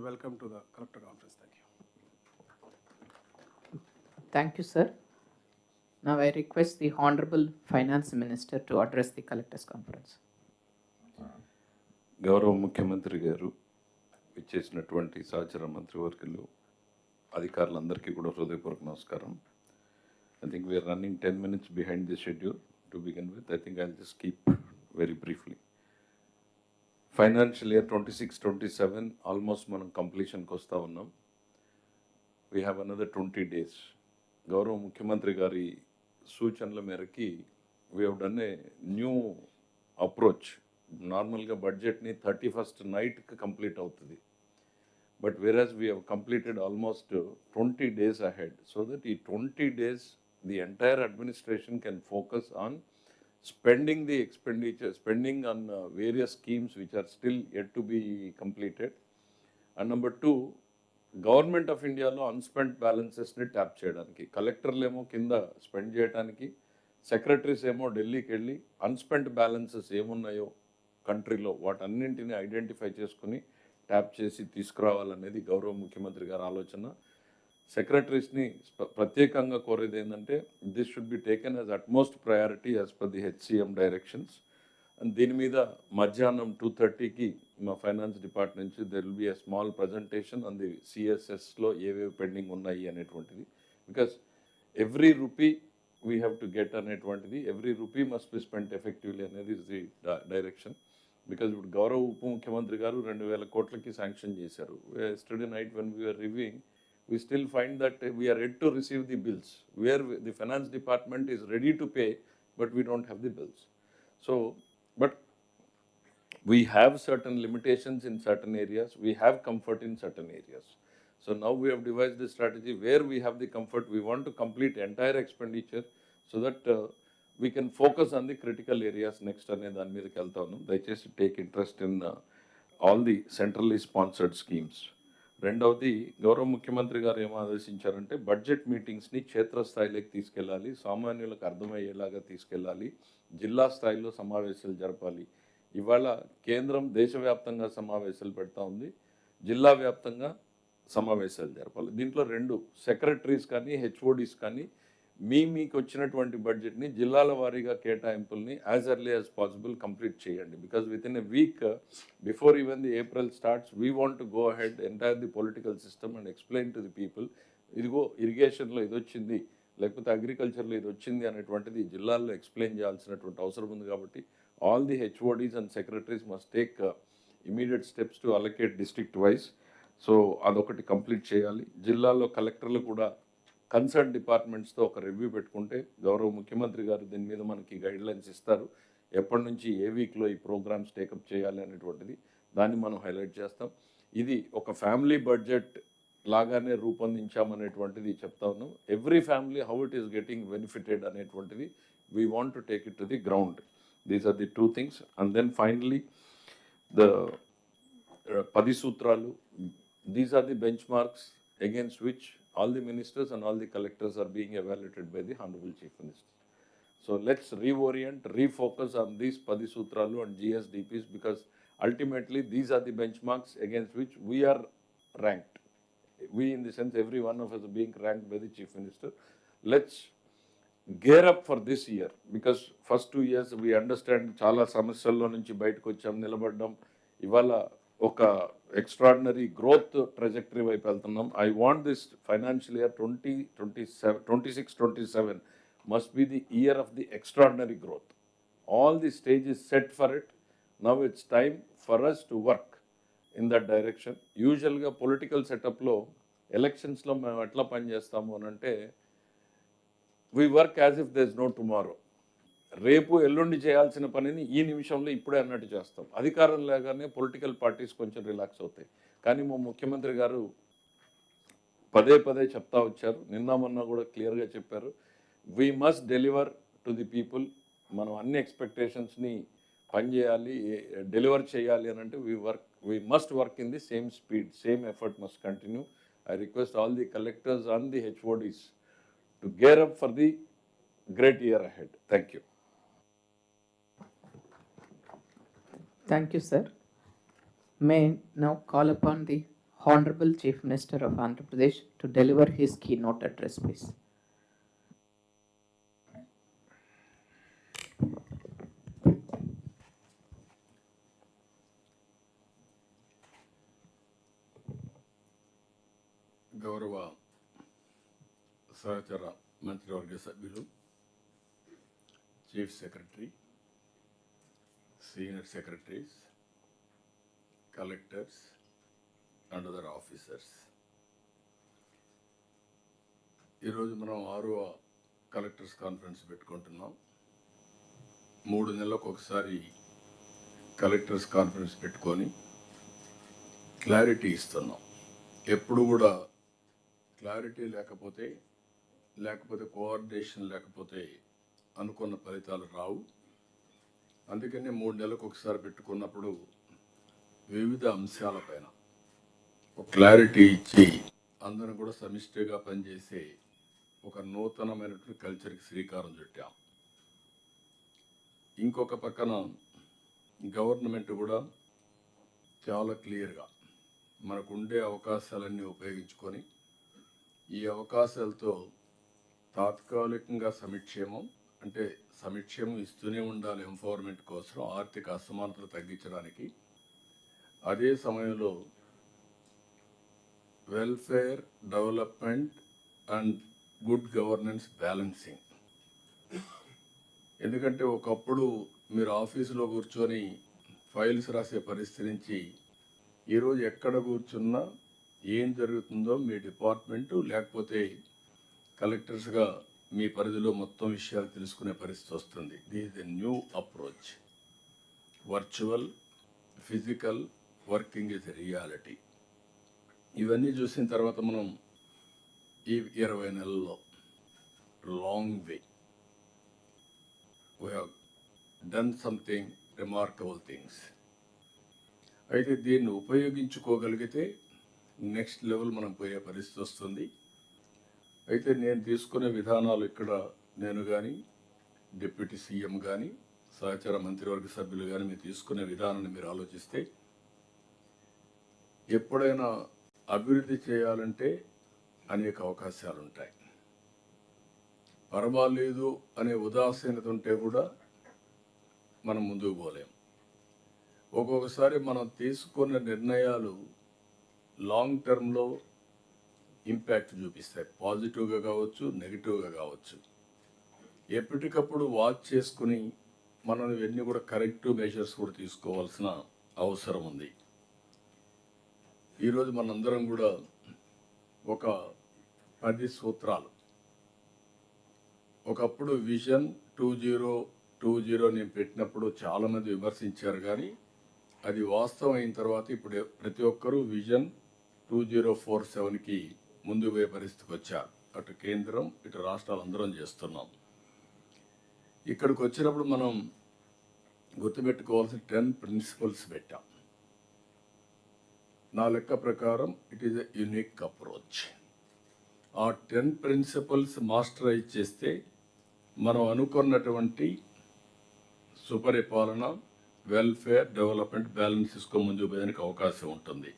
welcome to the collector conference. Thank you. Thank you, sir. Now I request the Honorable Finance Minister to address the Collectors Conference. గౌరవ ముఖ్యమంత్రి గారు ఇచ్చేసినటువంటి సహచర మంత్రివర్గులు అధికారులందరికీ కూడా హృదయపూర్వక నమస్కారం. I think we are running 10 minutes behind the schedule to begin with. I think I'll just keep very briefly. Financial year 26-27 almost మనం కంప్లీషన్కి వస్తూ ఉన్నాం. We have another 20 days. గౌరవ ముఖ్యమంత్రి గారి సూచనల మేరకి we have done a new approach. నార్మల్గా బడ్జెట్ని 31st నైట్కి కంప్లీట్ అవుతుంది. బట్ వెరాజ్ we have completed almost 20 days ahead, so that ఈ 20 days the entire administration can focus on spending the expenditure, spending on various schemes which are still yet to be completed. And number two, government of ఇండియాలో unspent బ్యాలెన్సెస్ని tap చేయడానికి, కలెక్టర్లు ఏమో కింద spend చేయడానికి, secretaries ఏమో ఢిల్లీకి వెళ్ళి అన్స్పెంట్ బ్యాలెన్సెస్ ఏమున్నాయో కంట్రీలో వాటన్నింటినీ ఐడెంటిఫై చేసుకుని ట్యాప్ చేసి తీసుకురావాలనేది గౌరవ ముఖ్యమంత్రి గారి ఆలోచన. సెక్రటరీస్ని ప్రత్యేకంగా కోరేది ఏంటంటే this should be taken as utmost priority as per the HCM directions. And దీని మీద మధ్యాహ్నం 2:30కి మా ఫైనాన్స్ డిపార్ట్మెంట్ నుంచి there will be a small presentation on the సిఎస్ఎస్లో ఏవేవి పెండింగ్ ఉన్నాయి అనేటువంటిది. Because every rupee we have to get అనేటువంటిది, every rupee must be spent effectively అనేది ఇస్ ది డైరెక్షన్. బికాజ్ ఇప్పుడు గౌరవ ఉప ముఖ్యమంత్రి గారు 2,000 కోట్లకి శాంక్షన్ చేశారు. Yesterday night when we are reviewing, we still find that we are yet to receive the bills, where the finance department is ready to pay, but we don't have the bills. So, but we have certain limitations in certain areas, we have comfort in certain areas. So now we have devised a strategy where we have the comfort, we want to complete entire expenditure so that we can focus on the critical areas next ane dani meedaki velta unnam. Dayachesi take interest in all the centrally sponsored schemes. రెండవది, గౌరవ ముఖ్యమంత్రి గారు ఏమో ఆదేశించారంటే budget మీటింగ్స్ని క్షేత్రస్థాయిలోకి తీసుకెళ్ళాలి, సామాన్యులకు అర్థమయ్యేలాగా తీసుకెళ్ళాలి, జిల్లా స్థాయిలో సమావేశాలు జరపాలి. ఇవాళ కేంద్రం దేశవ్యాప్తంగా సమావేశాలు పెడతా ఉంది, జిల్లా వ్యాప్తంగా సమావేశాలు జరపాలి. దీంట్లో 2 సెక్రటరీస్ కానీ హెచ్ఓడీస్ కానీ మీకు వచ్చినటువంటి బడ్జెట్ని జిల్లాల వారీగా కేటాయింపుల్ని as early as possible complete చేయండి. Because within a week before even the April starts we want to go ahead entire the political system and explain to the people, ఇదిగో ఇరిగేషన్లో ఇది వచ్చింది, లేకపోతే అగ్రికల్చర్లో ఇది వచ్చింది అనేటువంటిది జిల్లాల్లో ఎక్స్ప్లెయిన్ చేయాల్సినటువంటి అవసరం ఉంది. కాబట్టి all the HODs and secretaries must take immediate steps to allocate district wise. So అదొకటి కంప్లీట్ చేయాలి. జిల్లాలో కలెక్టర్లు కూడా కన్సర్న్ డిపార్ట్మెంట్స్తో ఒక రివ్యూ పెట్టుకుంటే గౌరవ ముఖ్యమంత్రి గారు దీని మీద మనకి గైడ్లైన్స్ ఇస్తారు, ఎప్పటి నుంచి ఏ వీక్లో ఈ ప్రోగ్రామ్స్ టేకప్ చేయాలి అనేటువంటిది, దాన్ని మనం హైలైట్ చేస్తాం. ఇది ఒక ఫ్యామిలీ బడ్జెట్ లాగానే రూపొందించామనేటువంటిది చెప్తా ఉన్నాం. Every family how it is getting benefited అనేటువంటిది we want to take it to the ground. These are the 2 things. And then finally the 10 సూత్రాలు, these are the benchmarks against which all the ministers and all the collectors are being evaluated by the Honorable Chief Minister. So let's reorient, refocus on these 10 Sutralu and GSDPs, because ultimately these are the benchmarks against which we are ranked. We, in the sense, every one of us are being ranked by the Chief Minister. Let's gear up for this year, because first 2 years we understand chala samasyaల్లో నుంచి బయటకు వచ్చాం, నిలబడ్డాం. ఇవాళ ఒక extraordinary growth trajectory వైపు వెళ్తున్నాం. I want this financial year 26-27 must be the year of the extraordinary growth. All the stage is set for it. Now it's time for us to work in that direction. యూజువల్గా political సెటప్లో ఎలక్షన్స్లో మేము ఎట్లా పనిచేస్తాము అని అంటే we work as if there is no tomorrow. రేపు ఎల్లుండి చేయాల్సిన పనిని ఈ నిమిషంలో ఇప్పుడే అన్నట్టు చేస్తాం. అధికారం లేగానే పొలిటికల్ పార్టీస్ కొంచెం రిలాక్స్ అవుతాయి. కానీ మా ముఖ్యమంత్రి గారు పదే పదే చెప్తా వచ్చారు, నిన్న మొన్న కూడా క్లియర్గా చెప్పారు, we must deliver to the people. మనం అన్ని ఎక్స్పెక్టేషన్స్ని పనిచేయాలి, డెలివర్ చేయాలి అని అంటే we must work in the same speed, same effort must continue. I request all the collectors and the HODs to gear up for the great year ahead. Thank you. Thank you, sir. May now call upon the Honorable Chief Minister of Andhra Pradesh to deliver his keynote address, please. గౌరవ సహచర మంత్రివర్గ సభ్యులు, chief secretary, senior secretaries, collectors and other officers, ఈరోజు మనం 6వ collectors conference పెట్టుకుంటున్నాం. 3 నెలలకు ఒకసారి కలెక్టర్స్ కాన్ఫరెన్స్ పెట్టుకొని క్లారిటీ ఇస్తున్నాం. ఎప్పుడు కూడా క్లారిటీ లేకపోతే కోఆర్డినేషన్ లేకపోతే అనుకున్న ఫలితాలు రావు. అందుకనే 3 నెలలకు ఒకసారి పెట్టుకున్నప్పుడు వివిధ అంశాలపైన ఒక క్లారిటీ ఇచ్చి అందరం కూడా సమిష్టిగా పనిచేసే ఒక నూతనమైనటువంటి కల్చర్కి శ్రీకారం చుట్టాం. ఇంకొక పక్కన గవర్నమెంట్ కూడా చాలా క్లియర్గా మనకు ఉండే అవకాశాలన్నీ ఉపయోగించుకొని ఈ అవకాశాలతో తాత్కాలికంగా సంక్షేమం ఇస్తూనే ఉండాలి. ఎంపవర్మెంట్ కోసం, ఆర్థిక అసమానతలు తగ్గించడానికి, అదే సమయంలో welfare, development and good governance balancing. ఎందుకంటే ఒకప్పుడు మీరు ఆఫీసులో కూర్చొని ఫైల్స్ రాసే పరిస్థితి నుంచి ఈరోజు ఎక్కడ కూర్చున్నా ఏం జరుగుతుందో మీ డిపార్ట్మెంటు లేకపోతే కలెక్టర్స్గా మీ పరిధిలో మొత్తం విషయాలు తెలుసుకునే పరిస్థితి వస్తుంది. This is a new approach. Virtual, physical working is a reality. ఇవన్నీ చూసిన తర్వాత మనం ఈ 20 నెలల్లో long way we have done something remarkable things. అయితే దీన్ని ఉపయోగించుకోగలిగితే నెక్స్ట్ లెవెల్ మనం పోయే పరిస్థితి వస్తుంది. అయితే నేను తీసుకునే విధానాలు ఇక్కడ నేను కానీ, డిప్యూటీ సీఎం కానీ, సహచర మంత్రివర్గ సభ్యులు కానీ మీరు తీసుకునే విధానాన్ని మీరు ఆలోచిస్తే, ఎప్పుడైనా అభివృద్ధి చేయాలంటే అనేక అవకాశాలు ఉంటాయి. పర్వాలేదు అనే ఉదాసీనత ఉంటే కూడా మనం ముందుకు పోలేం. ఒక్కొక్కసారి మనం తీసుకున్న నిర్ణయాలు లాంగ్ టర్మ్లో ఇంపాక్ట్ చూపిస్తాయి. పాజిటివ్గా కావచ్చు, నెగిటివ్గా కావచ్చు. ఎప్పటికప్పుడు వాచ్ చేసుకుని మనం ఇవన్నీ కూడా కరెక్టివ్ మెజర్స్ కూడా తీసుకోవాల్సిన అవసరం ఉంది. ఈరోజు మనందరం కూడా ఒక 10 సూత్రాలు, ఒకప్పుడు విజన్ 2020 నేను పెట్టినప్పుడు చాలామంది విమర్శించారు, కానీ అది వాస్తవం అయిన తర్వాత ఇప్పుడు ప్రతి ఒక్కరూ విజన్ 2047కి ముందు పోయే పరిస్థితికి వచ్చారు. అటు కేంద్రం, ఇటు రాష్ట్రాలు అందరం చేస్తున్నాం. ఇక్కడికి వచ్చినప్పుడు మనం గుర్తుపెట్టుకోవాల్సిన 10 ప్రిన్సిపల్స్ పెట్టాం. నా లెక్క ప్రకారం it is a unique approach. ఆ 10 ప్రిన్సిపల్స్ మాస్టరైజ్ చేస్తే మనం అనుకున్నటువంటి సుపరిపాలన, వెల్ఫేర్, డెవలప్మెంట్, బ్యాలెన్స్ తీసుకొని ముందుకు పోయేందుకు అవకాశం ఉంటుంది.